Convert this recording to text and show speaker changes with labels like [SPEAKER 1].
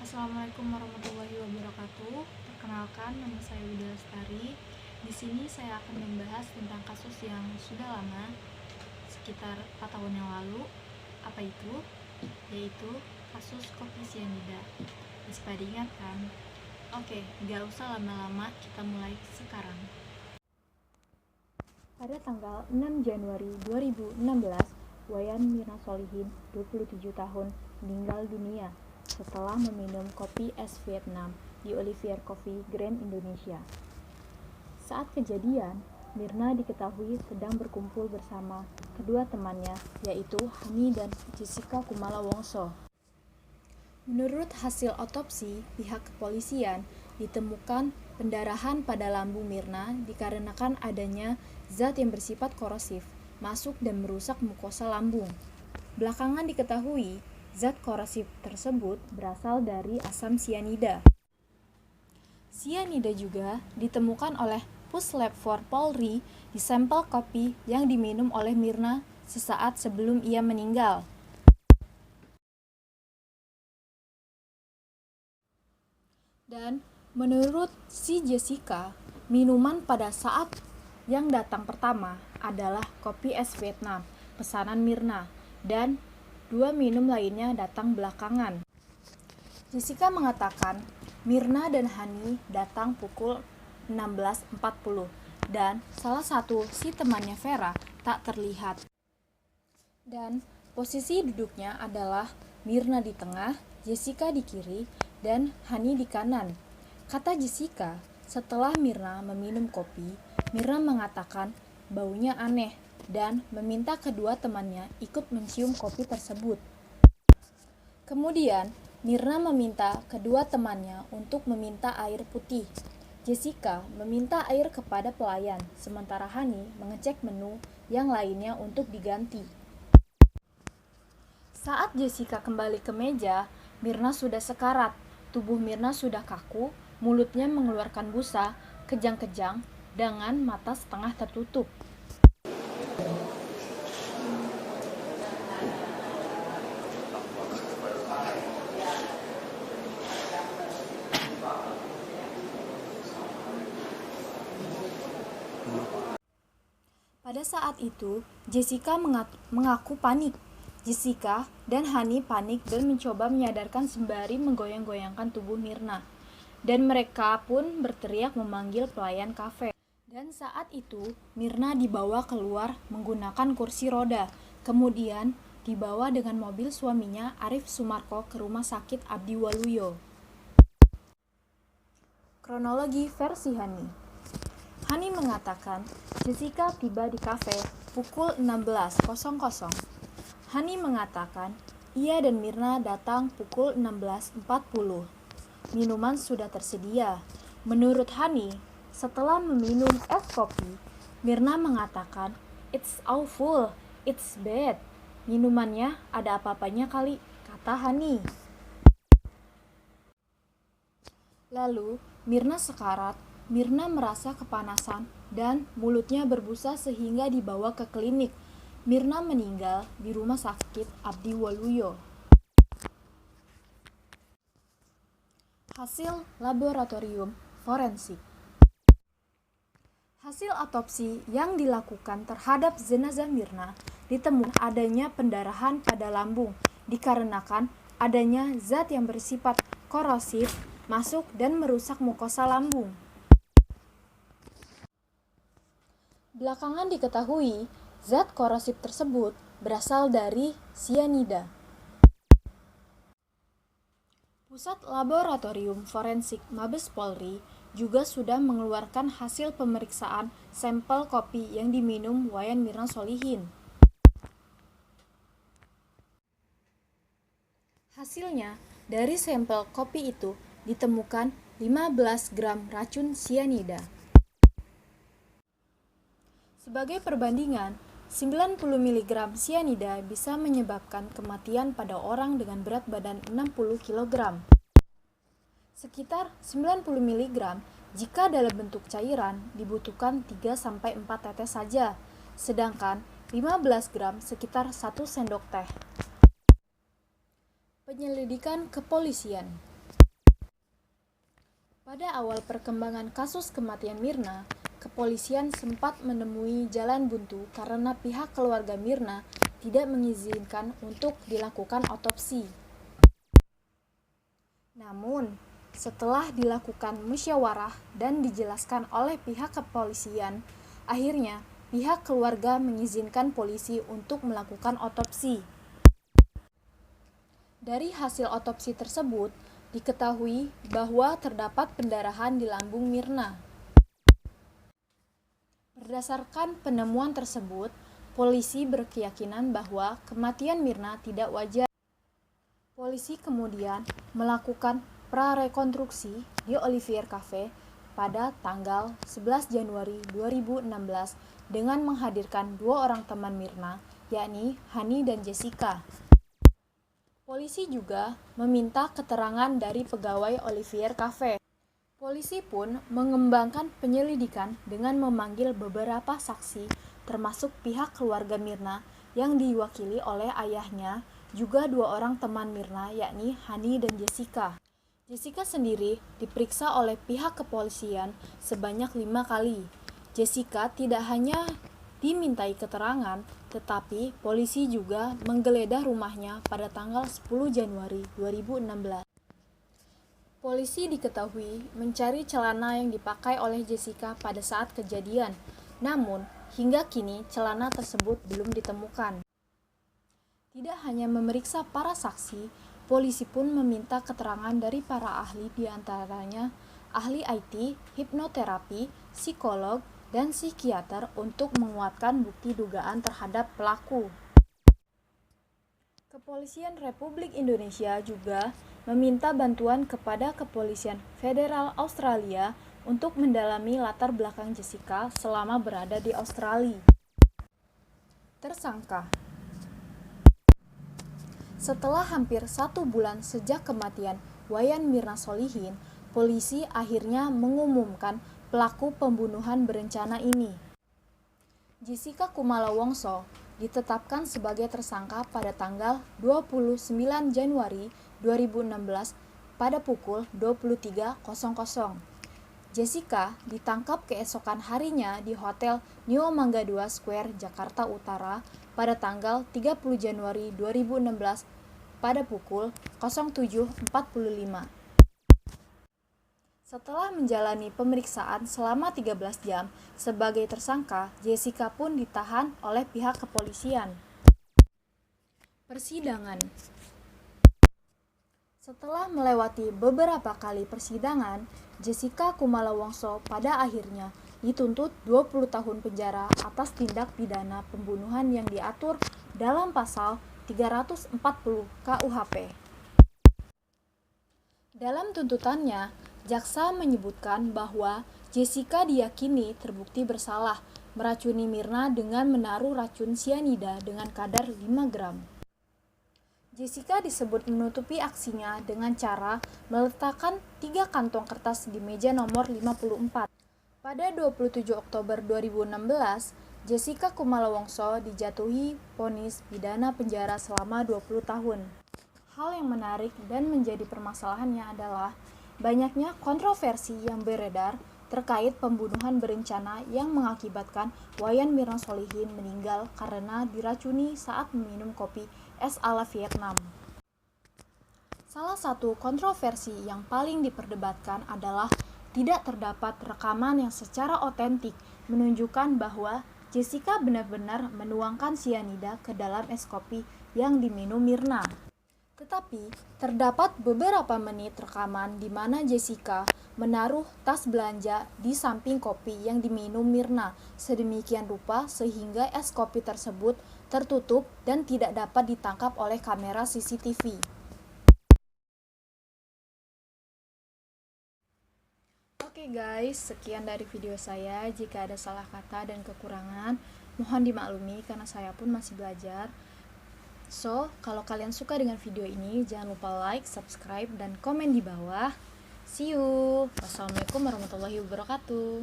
[SPEAKER 1] Assalamualaikum warahmatullahi wabarakatuh. Perkenalkan, nama saya Wida Lestari. Di sini saya akan membahas tentang kasus yang sudah lama, sekitar 4 tahun yang lalu. Apa itu? Yaitu kasus kopi sianida. Masih pada ingat kan? Oke, gak usah lama-lama, kita mulai sekarang.
[SPEAKER 2] Pada tanggal 6 Januari 2016, Wayan Mirna Solihin, 27 tahun, meninggal dunia setelah meminum kopi es Vietnam di Olivier Coffee Grand Indonesia. Saat kejadian, Mirna diketahui sedang berkumpul bersama kedua temannya, yaitu Hani dan Jessica Kumala Wongso. Menurut hasil otopsi pihak kepolisian, ditemukan pendarahan pada lambung Mirna dikarenakan adanya zat yang bersifat korosif masuk dan merusak mukosa lambung. Belakangan diketahui zat korosif tersebut berasal dari asam sianida. Sianida juga ditemukan oleh Puslab 4 Polri di sampel kopi yang diminum oleh Mirna sesaat sebelum ia meninggal. Dan menurut si Jessica, minuman pada saat yang datang pertama adalah kopi es Vietnam pesanan Mirna dan 2 minum lainnya datang belakangan. Jessica mengatakan Mirna dan Hani datang pukul 16.40 dan salah satu si temannya Vera tak terlihat. Dan posisi duduknya adalah Mirna di tengah, Jessica di kiri, dan Hani di kanan. Kata Jessica, setelah Mirna meminum kopi, Mirna mengatakan baunya aneh dan meminta kedua temannya ikut mencium kopi tersebut. Kemudian, Mirna meminta kedua temannya untuk meminta air putih. Jessica meminta air kepada pelayan, sementara Hani mengecek menu yang lainnya untuk diganti. Saat Jessica kembali ke meja, Mirna sudah sekarat. Tubuh Mirna sudah kaku, mulutnya mengeluarkan busa, kejang-kejang, dengan mata setengah tertutup. Pada saat itu, Jessica mengaku panik. Jessica dan Hani panik dan mencoba menyadarkan sembari menggoyang-goyangkan tubuh Mirna. Dan mereka pun berteriak memanggil pelayan kafe. Dan saat itu, Mirna dibawa keluar menggunakan kursi roda. Kemudian dibawa dengan mobil suaminya Arif Sumarko ke rumah sakit Abdi Waluyo. Kronologi versi Hani. Hani mengatakan Jessica tiba di kafe pukul 16.00. Hani mengatakan ia dan Mirna datang pukul 16.40. Minuman sudah tersedia. Menurut Hani, setelah meminum es kopi, Mirna mengatakan, "It's awful, it's bad." Minumannya ada apa-apanya kali, kata Hani. Lalu, Mirna sekarat. Mirna merasa kepanasan dan mulutnya berbusa sehingga dibawa ke klinik. Mirna meninggal di rumah sakit Abdi Waluyo. Hasil laboratorium forensik. Hasil otopsi yang dilakukan terhadap jenazah Mirna ditemukan adanya pendarahan pada lambung dikarenakan adanya zat yang bersifat korosif masuk dan merusak mukosa lambung. Belakangan diketahui, zat korosif tersebut berasal dari sianida. Pusat Laboratorium Forensik Mabes Polri juga sudah mengeluarkan hasil pemeriksaan sampel kopi yang diminum Wayan Mirna Solihin. Hasilnya, dari sampel kopi itu ditemukan 15 gram racun sianida. Sebagai perbandingan, 90 mg sianida bisa menyebabkan kematian pada orang dengan berat badan 60 kg. Sekitar 90 mg jika dalam bentuk cairan dibutuhkan 3-4 tetes saja, sedangkan 15 gram sekitar 1 sendok teh. Penyelidikan kepolisian. Pada awal perkembangan kasus kematian Mirna, kepolisian sempat menemui jalan buntu karena pihak keluarga Mirna tidak mengizinkan untuk dilakukan otopsi. Namun, setelah dilakukan musyawarah dan dijelaskan oleh pihak kepolisian, akhirnya pihak keluarga mengizinkan polisi untuk melakukan otopsi. Dari hasil otopsi tersebut, diketahui bahwa terdapat pendarahan di lambung Mirna. Berdasarkan penemuan tersebut, polisi berkeyakinan bahwa kematian Mirna tidak wajar. Polisi kemudian melakukan prarekonstruksi di Olivier Cafe pada tanggal 11 Januari 2016 dengan menghadirkan dua orang teman Mirna, yakni Hani dan Jessica. Polisi juga meminta keterangan dari pegawai Olivier Cafe. Polisi pun mengembangkan penyelidikan dengan memanggil beberapa saksi, termasuk pihak keluarga Mirna yang diwakili oleh ayahnya, juga dua orang teman Mirna, yakni Hani dan Jessica. Jessica sendiri diperiksa oleh pihak kepolisian sebanyak 5 kali. Jessica tidak hanya dimintai keterangan, tetapi polisi juga menggeledah rumahnya pada tanggal 10 Januari 2016. Polisi diketahui mencari celana yang dipakai oleh Jessica pada saat kejadian, namun hingga kini celana tersebut belum ditemukan. Tidak hanya memeriksa para saksi, polisi pun meminta keterangan dari para ahli, diantaranya ahli IT, hipnoterapi, psikolog, dan psikiater untuk menguatkan bukti dugaan terhadap pelaku. Kepolisian Republik Indonesia juga meminta bantuan kepada Kepolisian Federal Australia untuk mendalami latar belakang Jessica selama berada di Australia. Tersangka. Setelah hampir 1 bulan sejak kematian Wayan Mirna Solihin, polisi akhirnya mengumumkan pelaku pembunuhan berencana ini. Jessica Kumala Wongso ditetapkan sebagai tersangka pada tanggal 29 Januari 2016 pada pukul 23.00. Jessica ditangkap keesokan harinya di Hotel New Mangga 2 Square, Jakarta Utara pada tanggal 30 Januari 2016 pada pukul 07.45. Setelah menjalani pemeriksaan selama 13 jam sebagai tersangka, Jessica pun ditahan oleh pihak kepolisian. Persidangan. Setelah melewati beberapa kali persidangan, Jessica Kumala Wongso pada akhirnya dituntut 20 tahun penjara atas tindak pidana pembunuhan yang diatur dalam pasal 340 KUHP. Dalam tuntutannya, jaksa menyebutkan bahwa Jessica diyakini terbukti bersalah meracuni Mirna dengan menaruh racun sianida dengan kadar 5 gram. Jessica disebut menutupi aksinya dengan cara meletakkan 3 kantong kertas di meja nomor 54. Pada 27 Oktober 2016, Jessica Kumala Wongso dijatuhi vonis pidana penjara selama 20 tahun. Hal yang menarik dan menjadi permasalahannya adalah banyaknya kontroversi yang beredar terkait pembunuhan berencana yang mengakibatkan Wayan Mirna Solihin meninggal karena diracuni saat meminum kopi es ala Vietnam. Salah satu kontroversi yang paling diperdebatkan adalah tidak terdapat rekaman yang secara otentik menunjukkan bahwa Jessica benar-benar menuangkan sianida ke dalam es kopi yang diminum Mirna. Tetapi, terdapat beberapa menit rekaman di mana Jessica menaruh tas belanja di samping kopi yang diminum Mirna sedemikian rupa sehingga es kopi tersebut tertutup dan tidak dapat ditangkap oleh kamera CCTV. Oke guys, sekian dari video saya. Jika ada salah kata dan kekurangan, mohon dimaklumi karena saya pun masih belajar. So, kalau kalian suka dengan video ini, jangan lupa like, subscribe, dan komen di bawah. See you. Wassalamualaikum warahmatullahi wabarakatuh.